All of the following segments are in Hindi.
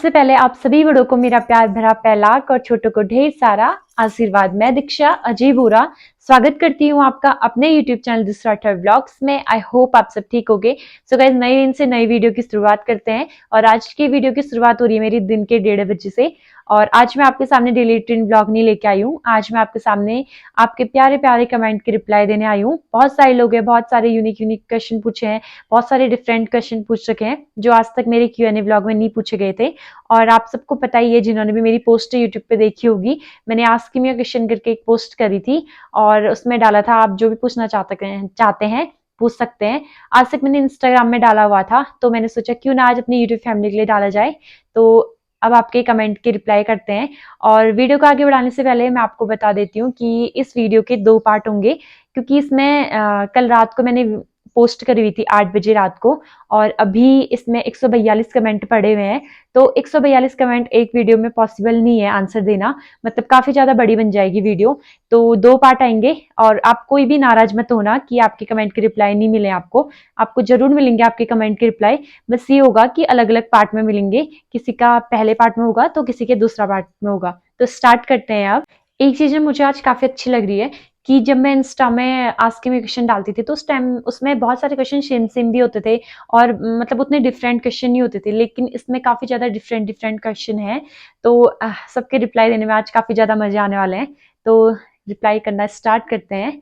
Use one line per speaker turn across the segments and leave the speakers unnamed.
सबसे पहले आप सभी बड़ों को मेरा प्यार भरा पैलाक और छोटों को ढेर सारा आशीर्वाद। मैं दीक्षा अजय बोरा स्वागत करती हूँ आपका अपने YouTube चैनल दूसरा व्लॉग्स में। आई होप आप सब ठीक होगे। सो गाइस, नए दिन से नई वीडियो की शुरुआत करते हैं और आज की वीडियो की शुरुआत हो रही है मेरी दिन के 1:30 बजे से। और आज मैं आपके सामने डेली रूटीन ब्लॉग नहीं लेके आई हूँ। आज मैं आपके सामने आपके प्यारे प्यारे कमेंट के रिप्लाई देने आई हूँ। बहुत सारे लोग हैं, बहुत सारे यूनिक क्वेश्चन पूछे हैं, बहुत सारे डिफरेंट क्वेश्चन पूछ रखे हैं जो आज तक मेरे Q&A ब्लॉग में नहीं पूछे गए थे। और आप सबको पता ही है, जिन्होंने भी मेरी पोस्ट यूट्यूब पे देखी होगी, मैंने आस्क मी अ क्वेश्चन करके एक पोस्ट करी थी और उसमें डाला था आप जो भी पूछना चाहते हैं पूछ सकते हैं। आज तक मैंने इंस्टाग्राम में डाला हुआ था, तो मैंने सोचा क्यों ना आज अपनी यूट्यूब फैमिली के लिए डाला जाए। तो अब आपके कमेंट के रिप्लाई करते हैं। और वीडियो को आगे बढ़ाने से पहले मैं आपको बता देती हूँ कि इस वीडियो के 2 पार्ट होंगे, क्योंकि इसमें कल रात को मैंने पोस्ट करी हुई थी 8 बजे रात को, और अभी इसमें 142 कमेंट पड़े हुए हैं। तो 142 कमेंट एक वीडियो में पॉसिबल नहीं है आंसर देना, मतलब काफी ज्यादा बड़ी बन जाएगी वीडियो। तो 2 पार्ट आएंगे और आप कोई भी नाराज मत होना कि आपके कमेंट के रिप्लाई नहीं मिले। आपको जरूर मिलेंगे आपके कमेंट के रिप्लाई। बस ये होगा कि अलग अलग पार्ट में मिलेंगे, किसी का पहले पार्ट में होगा तो किसी के दूसरा पार्ट में होगा। तो स्टार्ट करते हैं। अब एक चीज मुझे आज काफी अच्छी लग रही है कि जब मैं इंस्टा में आस्क मी क्वेश्चन डालती थी तो उस टाइम उसमें बहुत सारे क्वेश्चन सेम भी होते थे और मतलब उतने डिफरेंट क्वेश्चन नहीं होते थे, लेकिन इसमें काफी ज्यादा डिफरेंट क्वेश्चन है। तो सबके रिप्लाई देने में आज काफी ज्यादा मजे आने वाले हैं। तो रिप्लाई करना स्टार्ट करते हैं।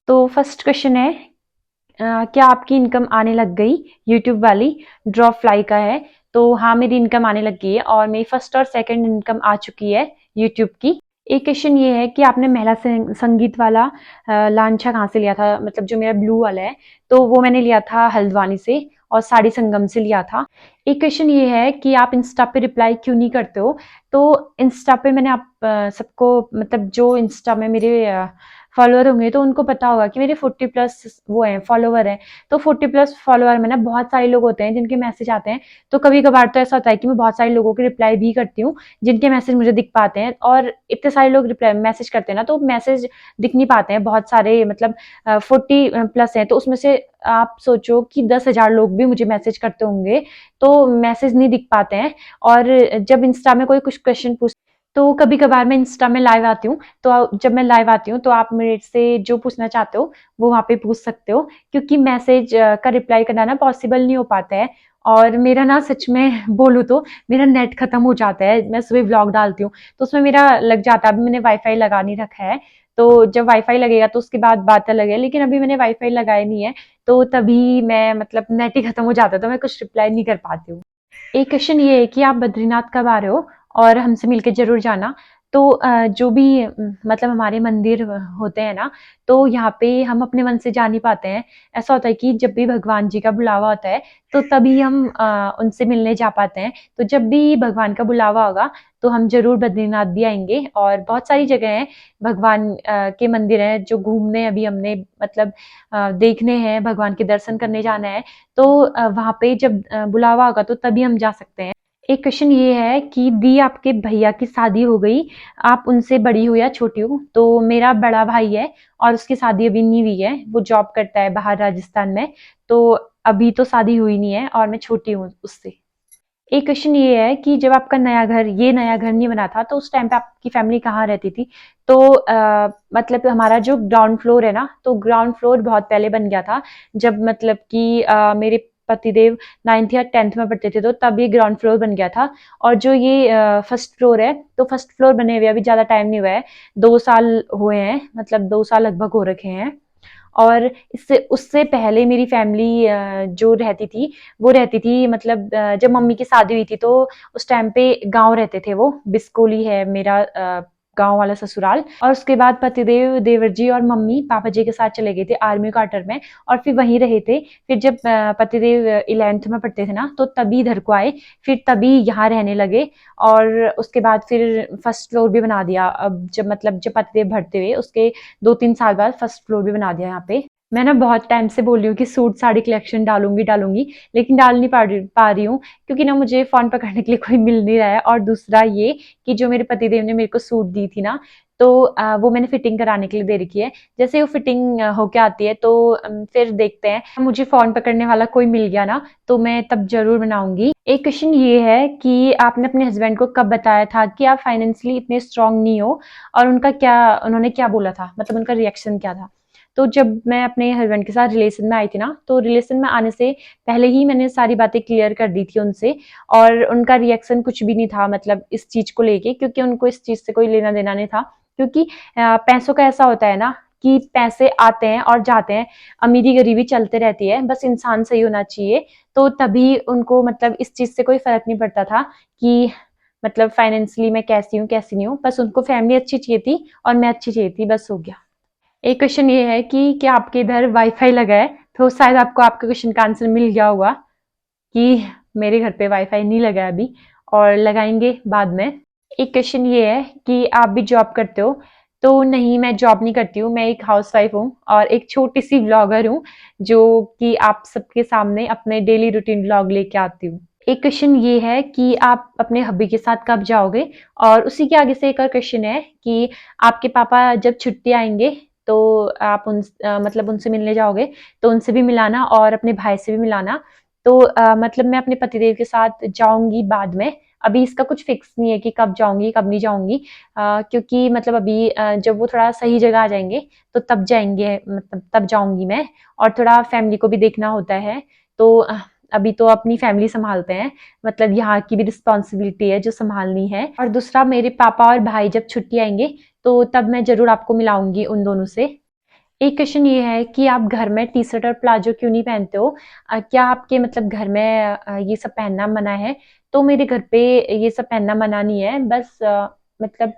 तो फर्स्ट क्वेश्चन है, क्या आपकी इनकम आने लग गई? यूट्यूब वाली ड्रॉप फ्लाई का है। तो हाँ, मेरी इनकम आने लग गई है और मेरी फर्स्ट और सेकंड इनकम आ चुकी है यूट्यूब की। एक क्वेश्चन ये है कि आपने महिला संगीत वाला लांछा कहाँ से लिया था, मतलब जो मेरा ब्लू वाला है, तो वो मैंने लिया था हल्द्वानी से और साड़ी संगम से लिया था। एक क्वेश्चन ये है कि आप इंस्टा पे रिप्लाई क्यों नहीं करते हो? तो इंस्टा पे मैंने आप सबको, मतलब जो इंस्टा में मेरे फॉलोअर होंगे तो उनको पता होगा कि मेरे 40+ वो हैं फॉलोवर हैं। तो 40+ फॉलोअर में ना बहुत सारे लोग होते हैं जिनके मैसेज आते हैं। तो कभी कभार तो ऐसा होता है कि मैं बहुत सारे लोगों के रिप्लाई भी करती हूँ जिनके मैसेज मुझे दिख पाते हैं, और इतने सारे लोग रिप्लाई मैसेज करते हैं ना तो मैसेज दिख नहीं पाते हैं बहुत सारे, मतलब 40+ हैं। तो उसमें से आप सोचो कि 10,000 लोग भी मुझे मैसेज करते होंगे तो मैसेज नहीं दिख पाते हैं। और जब इंस्टा में कोई कुछ क्वेश्चन पूछ, तो कभी कभार मैं इंस्टा में लाइव आती हूँ, तो जब मैं लाइव आती हूँ तो आप मेरे से जो पूछना चाहते हो वो वहाँ पे पूछ सकते हो, क्योंकि मैसेज का रिप्लाई करना ना पॉसिबल नहीं हो पाता है। और मेरा ना सच में बोलूँ तो मेरा नेट खत्म हो जाता है, मैं सुबह व्लॉग डालती हूँ तो उसमें मेरा लग जाता है। अभी मैंने वाईफाई लगा नहीं रखा है, तो जब वाईफाई लगेगा तो उसके बाद बात अलग है, लेकिन अभी मैंने वाईफाई लगाया नहीं है तो तभी मैं, मतलब नेट ही खत्म हो जाता है तो मैं कुछ रिप्लाई नहीं कर पाती हूँ। एक क्वेश्चन ये है कि आप बद्रीनाथ कब आ रहे हो और हमसे मिलके जरूर जाना। तो जो भी मतलब हमारे मंदिर होते हैं ना, तो यहाँ पे हम अपने मन से जा नहीं पाते हैं। ऐसा होता है कि जब भी भगवान जी का बुलावा होता है तो तभी हम उनसे मिलने जा पाते हैं। तो जब भी भगवान का बुलावा होगा तो हम जरूर बद्रीनाथ भी आएंगे। और बहुत सारी जगह हैं, भगवान के मंदिर हैं जो घूमने अभी हमने, मतलब देखने हैं, भगवान के दर्शन करने जाना है। तो वहाँ पे जब बुलावा होगा तो तभी हम जा सकते हैं। एक क्वेश्चन ये है कि दी आपके भैया की शादी हो गई, आप उनसे बड़ी हो या छोटी हो? तो मेरा बड़ा भाई है और उसकी शादी अभी नहीं हुई है, वो जॉब करता है बाहर राजस्थान में। तो अभी तो शादी हुई नहीं है और मैं छोटी हूँ उससे। एक क्वेश्चन ये है कि जब आपका नया घर नहीं बना था तो उस टाइम पे आपकी फैमिली कहाँ रहती थी? तो मतलब हमारा जो ग्राउंड फ्लोर है ना, तो ग्राउंड फ्लोर बहुत पहले बन गया था, जब मतलब कि मेरे पतिदेव 9th या 10th में पढ़ते थे तो तब ये ग्राउंड फ्लोर बन गया था। और जो ये फर्स्ट फ्लोर है, तो फर्स्ट फ्लोर बने हुए अभी ज्यादा टाइम नहीं हुआ है, 2 साल हुए हैं, मतलब 2 साल लगभग हो रखे हैं। और इससे उससे पहले मेरी फैमिली जो रहती थी वो रहती थी, मतलब जब मम्मी की शादी हुई थी तो उस टाइम पे गांव रहते थे, वो बिस्कोली है मेरा गांव वाला ससुराल। और उसके बाद पतिदेव देवर जी और मम्मी पापा जी के साथ चले गए थे आर्मी क्वार्टर में और फिर वहीं रहे थे। फिर जब पतिदेव 11th में पढ़ते थे ना तो तभी इधर को आए, फिर तभी यहाँ रहने लगे। और उसके बाद फिर फर्स्ट फ्लोर भी बना दिया, अब जब पतिदेव भरते हुए उसके 2-3 साल बाद फर्स्ट फ्लोर भी बना दिया यहाँ पे। मैं ना बहुत टाइम से बोल रही हूँ कि सूट साड़ी कलेक्शन डालूंगी, लेकिन डाल नहीं पा रही हूँ, क्योंकि ना मुझे फोन पकड़ने के लिए कोई मिल नहीं रहा है। और दूसरा ये कि जो मेरे पतिदेव ने मेरे को सूट दी थी ना, तो वो मैंने फिटिंग कराने के लिए दे रखी है। जैसे वो फिटिंग होके आती है तो फिर देखते हैं। मुझे फ़ोन पकड़ने वाला कोई मिल गया ना तो मैं तब ज़रूर बनाऊँगी। एक क्वेश्चन ये है कि आपने अपने हस्बैंड को कब बताया था कि आप फाइनेंशियली इतने स्ट्रांग नहीं हो, और उन्होंने क्या बोला था, मतलब उनका रिएक्शन क्या था? तो जब मैं अपने हस्बैंड के साथ रिलेशन में आई थी ना, तो रिलेशन में आने से पहले ही मैंने सारी बातें क्लियर कर दी थी उनसे, और उनका रिएक्शन कुछ भी नहीं था मतलब इस चीज़ को लेके, क्योंकि उनको इस चीज़ से कोई लेना-देना नहीं था। क्योंकि पैसों का ऐसा होता है ना कि पैसे आते हैं और जाते हैं, अमीरी-गरीबी चलते रहती है, बस इंसान सही होना चाहिए। तो तभी उनको मतलब इस चीज़ से कोई फ़र्क नहीं पड़ता था कि मतलब फाइनेंशियली मैं कैसी हूँ, कैसी नहीं हूँ। बस उनको फैमिली अच्छी चाहिए थी और मैं अच्छी चाहिए थी, बस हो गया। एक क्वेश्चन ये है कि क्या आपके इधर वाईफ़ाई लगा है? तो शायद आपको आपके क्वेश्चन का आंसर मिल गया होगा कि मेरे घर पे वाईफ़ाई नहीं लगा है अभी, और लगाएँगे बाद में। एक क्वेश्चन ये है कि आप भी जॉब करते हो? तो नहीं, मैं जॉब नहीं करती हूँ, मैं एक हाउसवाइफ़ हूँ और एक छोटी-सी व्लॉगर हूँ, जो कि आप सबके सामने अपने डेली रूटीन व्लॉग लेके आती हूँ। एक क्वेश्चन ये है कि आप अपने हस्बैंड के साथ कब जाओगे? और उसी के आगे से एक और क्वेश्चन है कि आपके पापा जब छुट्टी आएँगे तो आप मतलब उनसे मिलने जाओगे, तो उनसे भी मिलाना और अपने भाई से भी मिलाना। तो मतलब मैं अपने पतिदेव के साथ जाऊँगी बाद में, अभी इसका कुछ फिक्स नहीं है कि कब जाऊँगी, कब नहीं जाऊँगी। क्योंकि मतलब अभी जब वो थोड़ा सही जगह आ जाएँगे, तो तब जाएँगे, मतलब तब जाऊँगी मैं, और थोड़ा फैमिली को भी देखना होता है। तो अभी तो अपनी फैमिली सँभालते हैं, मतलब यहाँ की भी रिस्पॉन्सिबिलिटी है जो सँभालनी है। और दूसरा, मेरे पापा और भाई जब छुट्टी आएँगे, तो तब मैं ज़रूर आपको मिलाऊँगी उन दोनों से। एक क्वेश्चन ये है कि आप घर में टी-शर्ट और प्लाज़ो क्यों नहीं पहनते हो? क्या आपके मतलब घर में ये सब पहनना मना है? तो मेरे घर पे ये सब पहनना मना नहीं है, बस मतलब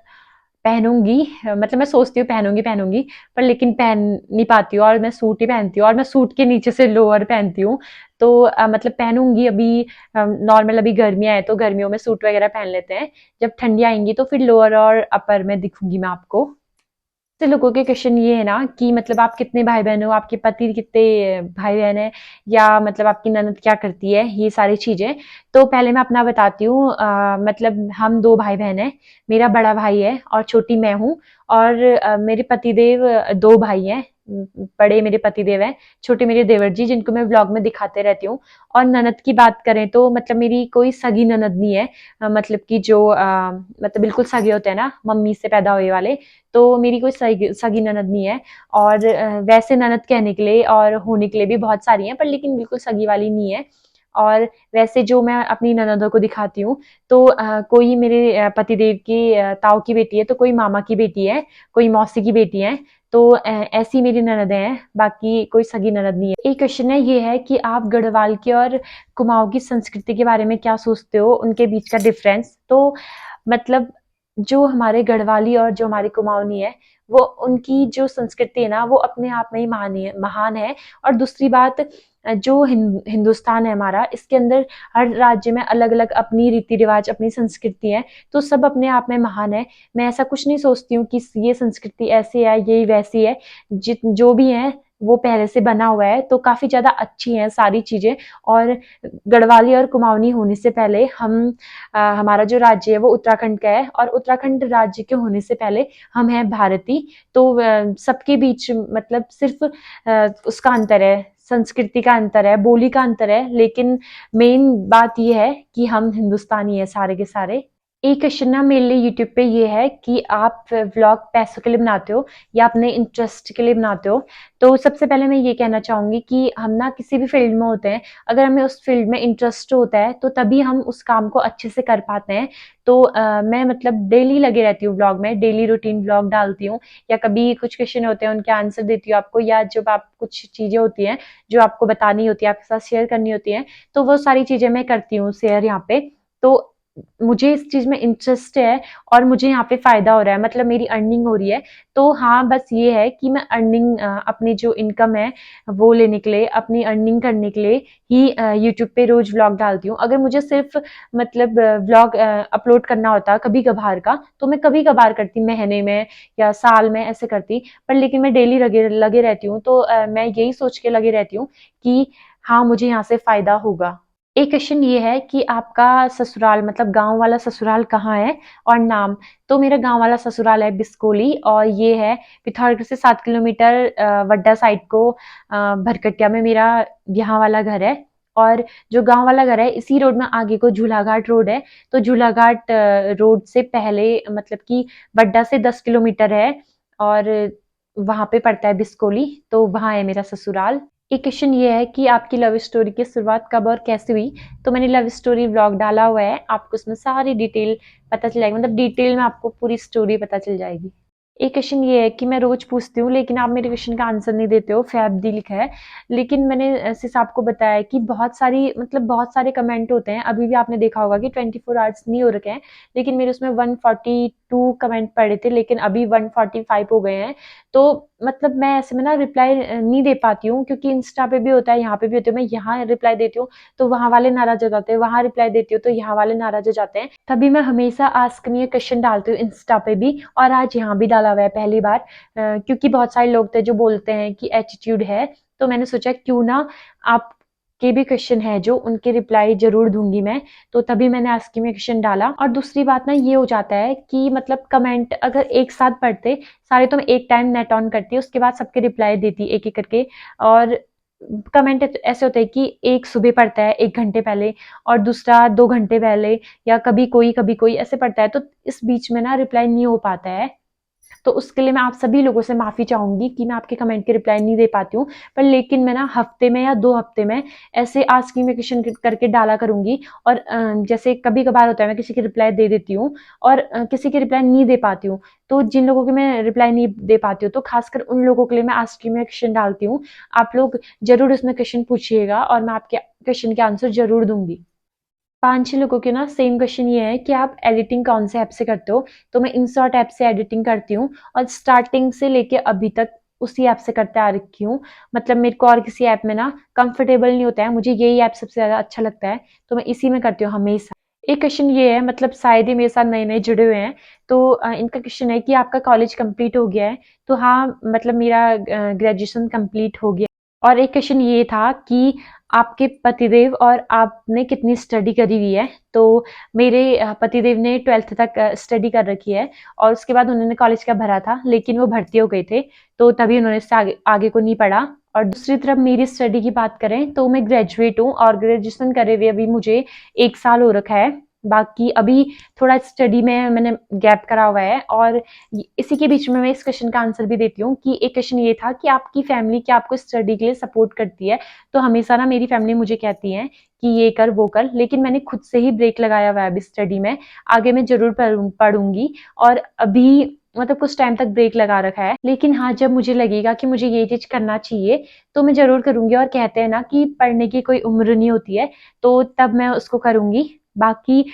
पहनूँगी, मतलब मैं सोचती हूँ पहनूँगी, पहनूँगी, पर लेकिन पहन नहीं पाती हूँ, और मैं सूट ही पहनती हूँ, और मैं सूट के नीचे से लोअर पहनती हूँ। तो मतलब पहनूँगी अभी, नॉर्मल अभी गर्मियाँ हैं, तो गर्मियों में सूट वगैरह पहन लेते हैं। जब ठंडियाँ आएँगी तो फिर लोअर और अपर में दिखूँगी मैं आपको। से लोगों के क्वेश्चन ये है ना कि मतलब आप कितने भाई-बहन हो, आपके पति कितने भाई-बहन हैं, या मतलब आपकी ननद क्या करती है, ये सारी चीज़ें। तो पहले मैं अपना बताती हूँ, मतलब हम 2 भाई-बहन हैं, मेरा बड़ा भाई है और छोटी मैं हूँ, और मेरे पतिदेव 2 भाई हैं, बड़े मेरे पतिदेव हैं, छोटे मेरे देवर जी, जिनको मैं व्लॉग में दिखाते रहती हूँ। और ननद की बात करें तो मतलब मेरी कोई सगी ननद नहीं है, मतलब कि जो मतलब बिल्कुल सगे होते हैं ना, मम्मी से पैदा हुए वाले, तो मेरी कोई सगी ननद नहीं है। और वैसे ननद कहने के लिए और होने के लिए भी बहुत सारी हैं, पर लेकिन बिल्कुल सगी वाली नहीं है। और वैसे जो मैं अपनी ननदों को दिखाती हूँ, तो कोई मेरे पतिदेव की ताऊ की बेटी है, तो कोई मामा की बेटी है, कोई मौसी की बेटी है। तो ऐसी मेरी ननदें हैं, बाकी कोई सगी ननद नहीं है। एक क्वेश्चन है ये है कि आप गढ़वाल की और कुमाऊँ की संस्कृति के बारे में क्या सोचते हो, उनके बीच का डिफरेंस? तो मतलब जो हमारे गढ़वाली और जो हमारी कुमाऊनी है, वो उनकी जो संस्कृति है ना, वो अपने आप में ही महान है। और दूसरी बात, जो हिंदुस्तान है हमारा, इसके अंदर हर राज्य में अलग-अलग अपनी रीति-रिवाज, अपनी संस्कृति है, तो सब अपने आप में महान है। मैं ऐसा कुछ नहीं सोचती हूँ कि ये संस्कृति ऐसी है, ये वैसी है। जो भी है, वो पहले से बना हुआ है, तो काफ़ी ज़्यादा अच्छी हैं सारी चीज़ें। और गढ़वाली और कुमाऊनी होने से पहले हमारा जो राज्य है वो उत्तराखंड का है, और उत्तराखंड राज्य के होने से पहले हम हैं भारतीय। तो सबके बीच मतलब सिर्फ उसका अंतर है, संस्कृति का अंतर है, बोली का अंतर है, लेकिन मेन बात ये है कि हम हिंदुस्तानी है सारे के सारे। एक क्वेश्चन ना मेरे लिए यूट्यूब पे ये है कि आप व्लॉग पैसों के लिए बनाते हो या अपने इंटरेस्ट के लिए बनाते हो? तो सबसे पहले मैं ये कहना चाहूँगी कि हम ना किसी भी फ़ील्ड में होते हैं, अगर हमें उस फ़ील्ड में इंटरेस्ट होता है, तो तभी हम उस काम को अच्छे से कर पाते हैं। तो मैं मतलब डेली लगी रहती हूँ व्लॉग में, डेली रूटीन व्लॉग डालती हूँ, या कभी कुछ क्वेश्चन होते हैं, उनके आंसर देती हूँ आपको, या जब आप कुछ चीज़ें होती हैं, जो आपको बतानी होती है, आपके साथ शेयर करनी होती हैं, तो वो सारी चीज़ें मैं करती हूँ शेयर यहाँ पे। तो मुझे इस चीज़ में इंटरेस्ट है और मुझे यहाँ पे फ़ायदा हो रहा है, मतलब मेरी अर्निंग हो रही है। तो हाँ, बस ये है कि मैं अर्निंग अपनी जो इनकम है, वो लेने के लिए, अपनी अर्निंग करने के लिए ही यूट्यूब पे रोज़ व्लॉग डालती हूँ। अगर मुझे सिर्फ़ मतलब व्लॉग अपलोड करना होता कभी-कभार का, तो मैं कभी-कभार करती, महीने में या साल में ऐसे करती। पर लेकिन मैं डेली लगे लगे रहती हूँ, तो मैं यही सोच के लगी रहती हूँ कि हाँ, मुझे यहाँ से फ़ायदा होगा। एक क्वेश्चन ये है कि आपका ससुराल मतलब गाँव वाला ससुराल कहाँ है और नाम? तो मेरा गाँव वाला ससुराल है बिस्कोली और ये है पिथौरागढ़ से 7 किलोमीटर वड्डा साइड को भरकटिया में मेरा यहाँ वाला घर है। और जो गाँव वाला घर है इसी रोड में आगे को झूलाघाट रोड है। तो झूलाघाट रोड से पहले मतलब कि वड्डा से 10 किलोमीटर है और वहाँ पे पड़ता है बिस्कोली, तो वहाँ है मेरा ससुराल। एक क्वेश्चन ये है कि आपकी लव स्टोरी की शुरुआत कब और कैसे हुई? तो मैंने लव स्टोरी व्लॉग डाला हुआ है, आपको उसमें सारी डिटेल पता चल जाएगी, मतलब डिटेल में आपको पूरी स्टोरी पता चल जाएगी। एक क्वेश्चन ये है कि मैं रोज पूछती हूँ लेकिन आप मेरे क्वेश्चन का आंसर नहीं देते हो, फैब दी लिखा है। लेकिन मैंने जैसे आपको बताया कि बहुत सारी मतलब बहुत सारे कमेंट होते हैं, अभी भी आपने देखा होगा कि 24 आवर्स नहीं हो रखे हैं, लेकिन मेरे उसमें 142 कमेंट पड़े थे, लेकिन अभी 145 हो गए हैं। तो मतलब मैं ऐसे में ना रिप्लाई नहीं दे पाती हूँ, क्योंकि इंस्टा पे भी होता है, यहाँ पे भी होता है, मैं यहाँ रिप्लाई देती हूँ तो वहाँ वाले नाराज हो जाते हैं, वहाँ रिप्लाई देती हूँ तो यहाँ वाले नाराज हो जाते हैं। तभी मैं हमेशा आस्क मी अ क्वेश्चन डालती हूँ इंस्टा पे भी, और आज यहाँ भी डाला हुआ है पहली बार, क्योंकि बहुत सारे लोग थे जो बोलते हैं कि एटीट्यूड है, तो मैंने सोचा क्यों ना आप के भी क्वेश्चन है जो उनके रिप्लाई जरूर दूंगी मैं, तो तभी मैंने आस्क मी क्वेश्चन डाला। और दूसरी बात ना ये हो जाता है कि मतलब कमेंट अगर एक साथ पढ़ते सारे, तो मैं एक टाइम नेट ऑन करती उसके बाद सबके रिप्लाई देती एक एक करके। और कमेंट ऐसे होते हैं कि एक सुबह पढ़ता है 1 घंटे पहले और दूसरा 2 घंटे पहले, या कभी कोई ऐसे पढ़ता है, तो इस बीच में ना रिप्लाई नहीं हो पाता है। तो उसके लिए मैं आप सभी लोगों से माफ़ी चाहूँगी कि मैं आपके कमेंट के रिप्लाई नहीं दे पाती हूँ। पर लेकिन मैं ना हफ्ते में या 2 हफ्ते में ऐसे आस्किंग मी क्वेश्चन करके डाला करूँगी। और जैसे कभी-कभार होता है मैं किसी की रिप्लाई दे देती हूँ और किसी की रिप्लाई नहीं दे पाती हूँ। तो जिन लोगों की मैं रिप्लाई नहीं दे पाती हूँ, तो खासकर उन लोगों के लिए मैं आस्किंग मी क्वेश्चन डालती हूँ। आप लोग ज़रूर उसमें क्वेश्चन पूछिएगा और मैं आपके क्वेश्चन के आंसर ज़रूर दूँगी। 5-6 लोगों के ना सेम क्वेश्चन ये है कि आप एडिटिंग कौन से ऐप से करते हो? तो मैं इंसॉर्ट ऐप से एडिटिंग करती हूँ और स्टार्टिंग से लेके अभी तक उसी ऐप से करते आ रखी हूँ। मतलब मेरे को और किसी ऐप में ना कंफर्टेबल नहीं होता है, मुझे यही ऐप सबसे ज़्यादा अच्छा लगता है, तो मैं इसी में करती हूँ हमेशा। एक क्वेश्चन ये है, मतलब शायद ही मेरे साथ नए-नए जुड़े हुए हैं, तो इनका क्वेश्चन है कि आपका कॉलेज कंप्लीट हो गया है? तो हाँ, मतलब मेरा ग्रेजुएशन कंप्लीट हो गया। और एक क्वेश्चन ये था कि आपके पतिदेव और आपने कितनी स्टडी करी हुई है? तो मेरे पतिदेव ने 12th तक स्टडी कर रखी है और उसके बाद उन्होंने कॉलेज का भरा था, लेकिन वो भर्ती हो गए थे, तो तभी उन्होंने इससे आगे आगे को नहीं पढ़ा। और दूसरी तरफ मेरी स्टडी की बात करें तो मैं ग्रेजुएट हूँ और ग्रेजुएशन करे हुए अभी मुझे 1 साल हो रखा है। बाकी अभी थोड़ा स्टडी में मैंने गैप करा हुआ है। और इसी के बीच में मैं इस क्वेश्चन का आंसर भी देती हूँ कि एक क्वेश्चन ये था कि आपकी फैमिली क्या आपको स्टडी के लिए सपोर्ट करती है? तो हमेशा ना मेरी फैमिली मुझे कहती है कि ये कर वो कर, लेकिन मैंने खुद से ही ब्रेक लगाया हुआ है अभी स्टडी में। आगे मैं जरूर पढ़ूंगी और अभी मतलब कुछ टाइम तक ब्रेक लगा रखा है, लेकिन हाँ जब मुझे लगेगा कि मुझे ये चीज करना चाहिए तो मैं जरूर करूंगी। और कहते हैं ना कि पढ़ने की कोई उम्र नहीं होती है, तो तब मैं उसको करूंगी। बाकी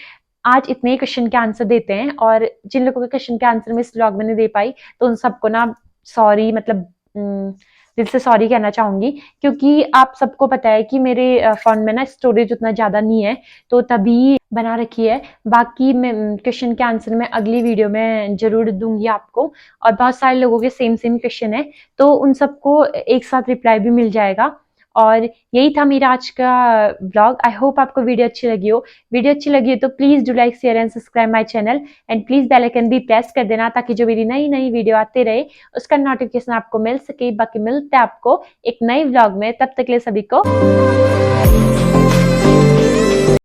आज इतने ही क्वेश्चन के आंसर देते हैं, और जिन लोगों के क्वेश्चन के आंसर मैं इस व्लॉग में नहीं दे पाई तो उन सबको ना सॉरी, मतलब दिल से सॉरी कहना चाहूंगी, क्योंकि आप सबको पता है कि मेरे फोन में ना स्टोरेज उतना ज्यादा नहीं है, तो तभी बना रखी है। बाकी मैं क्वेश्चन के आंसर मैं अगली वीडियो में जरूर दूंगी आपको। और बहुत सारे लोगों के सेम सेम क्वेश्चन है, तो उन सबको एक साथ रिप्लाई भी मिल जाएगा। और यही था मेरा आज का ब्लॉग। आई होप आपको वीडियो अच्छी लगी हो। वीडियो अच्छी लगी हो तो please do like share and subscribe my channel, and please bell icon भी प्रेस कर देना ताकि जो मेरी नई नई वीडियो आते रहे उसका नोटिफिकेशन आपको मिल सके। बाकी मिलते हैं आपको एक नए व्लॉग में, तब तक के लिए सभी को